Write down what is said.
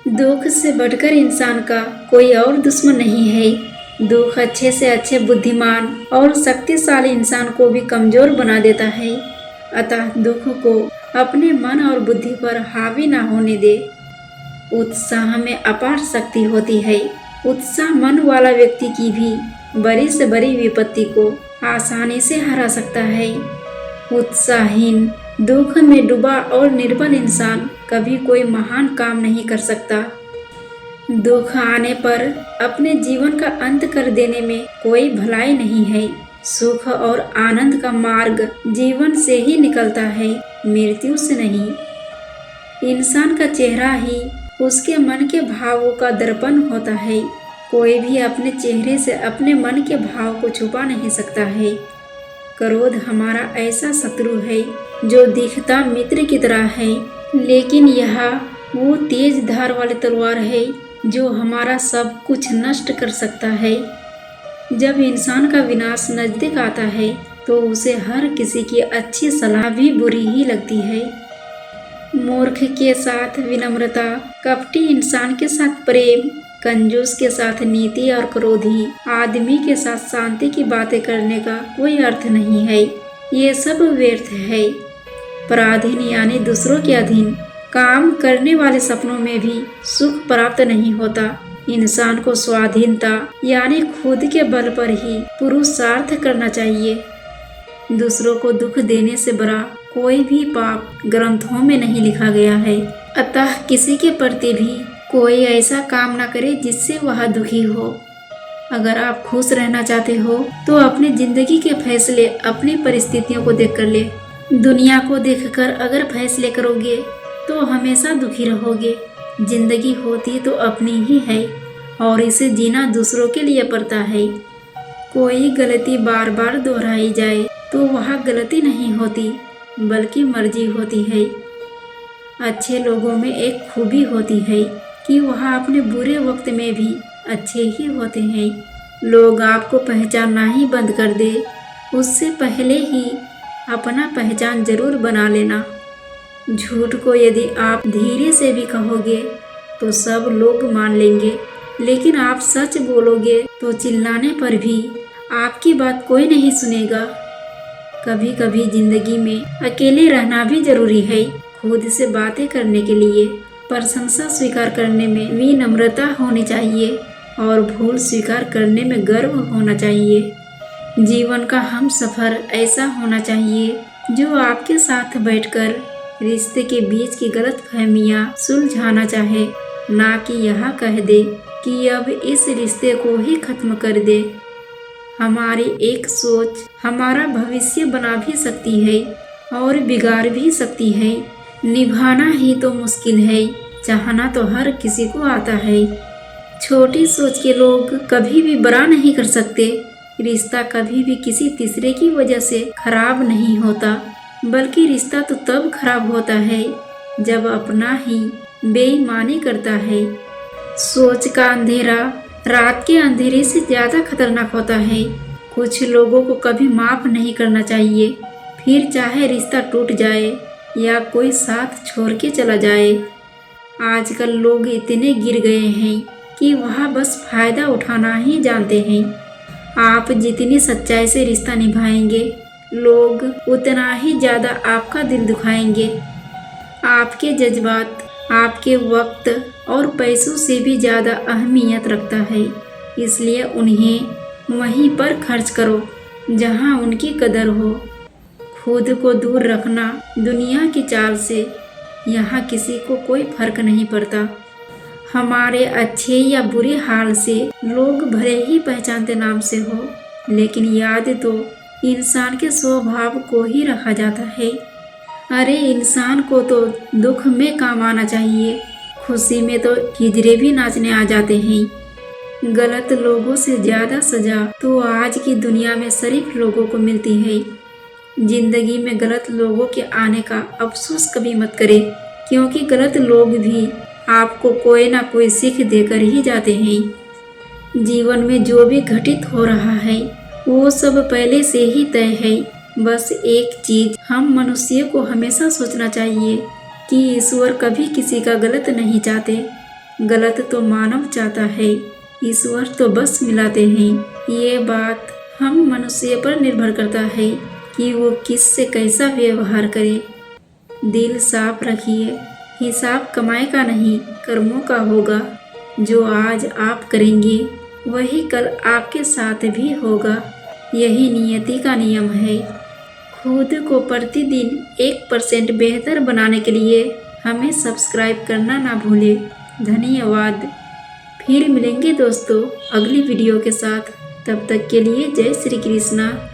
दुख से बढ़कर इंसान का कोई और दुश्मन नहीं है। दुख अच्छे से अच्छे बुद्धिमान और शक्तिशाली इंसान को भी कमजोर बना देता है। अतः दुख को अपने मन और बुद्धि पर हावी ना होने दे। उत्साह में अपार शक्ति होती है। उत्साह मन वाला व्यक्ति की भी बड़ी से बड़ी विपत्ति को आसानी से हरा सकता है। उत्साहहीन, दुख में डूबा और निर्बल इंसान कभी कोई महान काम नहीं कर सकता। दुख आने पर अपने जीवन का अंत कर देने में कोई भलाई नहीं है। सुख और आनंद का मार्ग जीवन से ही निकलता है, मृत्यु से नहीं। इंसान का चेहरा ही उसके मन के भावों का दर्पण होता है। कोई भी अपने चेहरे से अपने मन के भाव को छुपा नहीं सकता है। क्रोध हमारा ऐसा शत्रु है जो दिखता मित्र की तरह है, लेकिन यह वो तेज धार वाली तलवार है जो हमारा सब कुछ नष्ट कर सकता है। जब इंसान का विनाश नजदीक आता है तो उसे हर किसी की अच्छी सलाह भी बुरी ही लगती है। मूर्ख के साथ विनम्रता, कपटी इंसान के साथ प्रेम, कंजूस के साथ नीति और क्रोधी आदमी के साथ शांति की बातें करने का कोई अर्थ नहीं है। ये सब व्यर्थ है। पराधीन यानी दूसरों के अधीन काम करने वाले सपनों में भी सुख प्राप्त नहीं होता। इंसान को स्वाधीनता यानी खुद के बल पर ही पुरुषार्थ करना चाहिए। दूसरों को दुख देने से बड़ा कोई भी पाप ग्रंथों में नहीं लिखा गया है। अतः किसी के प्रति भी कोई ऐसा काम न करे जिससे वह दुखी हो। अगर आप खुश रहना चाहते हो तो अपनी जिंदगी के फैसले अपनी परिस्थितियों को देखकर ले। दुनिया को देखकर अगर फैसले करोगे तो हमेशा दुखी रहोगे। जिंदगी होती तो अपनी ही है और इसे जीना दूसरों के लिए पड़ता है। कोई गलती बार बार दोहराई जाए तो वह गलती नहीं होती बल्कि मर्जी होती है। अच्छे लोगों में एक खूबी होती है कि वह अपने बुरे वक्त में भी अच्छे ही होते हैं। लोग आपको पहचानना ही बंद कर दे उससे पहले ही अपना पहचान जरूर बना लेना। झूठ को यदि आप धीरे से भी कहोगे तो सब लोग मान लेंगे, लेकिन आप सच बोलोगे तो चिल्लाने पर भी आपकी बात कोई नहीं सुनेगा। कभी कभी जिंदगी में अकेले रहना भी जरूरी है। खुद से बातें करने के लिए प्रशंसा स्वीकार करने में विनम्रता होनी चाहिए और भूल स्वीकार करने में गर्व होना चाहिए। जीवन का हम सफर ऐसा होना चाहिए जो आपके साथ बैठकर रिश्ते के बीच की गलतफहमियां सुलझाना चाहे, ना कि यह कह दे कि अब इस रिश्ते को ही खत्म कर दे। हमारी एक सोच हमारा भविष्य बना भी सकती है और बिगाड़ भी सकती है। निभाना ही तो मुश्किल है, चाहना तो हर किसी को आता है। छोटी सोच के लोग कभी भी बड़ा नहीं कर सकते। रिश्ता कभी भी किसी तीसरे की वजह से खराब नहीं होता, बल्कि रिश्ता तो तब खराब होता है जब अपना ही बेईमानी करता है। सोच का अंधेरा रात के अंधेरे से ज्यादा खतरनाक होता है। कुछ लोगों को कभी माफ नहीं करना चाहिए, फिर चाहे रिश्ता टूट जाए या कोई साथ छोड़ के चला जाए। आजकल लोग इतने गिर गए हैं कि वह बस फायदा उठाना ही जानते हैं। आप जितनी सच्चाई से रिश्ता निभाएंगे, लोग उतना ही ज़्यादा आपका दिल दुखाएंगे। आपके जज्बात आपके वक्त और पैसों से भी ज़्यादा अहमियत रखता है, इसलिए उन्हें वहीं पर खर्च करो जहां उनकी कदर हो। खुद को दूर रखना दुनिया की चाल से यहाँ किसी को कोई फर्क नहीं पड़ता। हमारे अच्छे या बुरे हाल से लोग भले ही पहचानते नाम से हो, लेकिन याद तो इंसान के स्वभाव को ही रखा जाता है। अरे इंसान को तो दुख में काम आना चाहिए, खुशी में तो हिजड़े भी नाचने आ जाते हैं। गलत लोगों से ज्यादा सजा तो आज की दुनिया में शरीफ लोगों को मिलती है। जिंदगी में गलत लोगों के आने का अफसोस कभी मत करें, क्योंकि गलत लोग भी आपको कोई ना कोई सीख देकर ही जाते हैं। जीवन में जो भी घटित हो रहा है वो सब पहले से ही तय है। बस एक चीज हम मनुष्य को हमेशा सोचना चाहिए कि ईश्वर कभी किसी का गलत नहीं चाहते। गलत तो मानव चाहता है, ईश्वर तो बस मिलाते हैं। ये बात हम मनुष्य पर निर्भर करता है कि वो किससे कैसा व्यवहार करे। दिल साफ रखिए, हिसाब कमाई का नहीं कर्मों का होगा। जो आज आप करेंगे वही कल आपके साथ भी होगा। यही नियति का नियम है। खुद को प्रतिदिन 1% बेहतर बनाने के लिए हमें सब्सक्राइब करना ना भूलें। धन्यवाद। फिर मिलेंगे दोस्तों अगली वीडियो के साथ। तब तक के लिए जय श्री कृष्णा।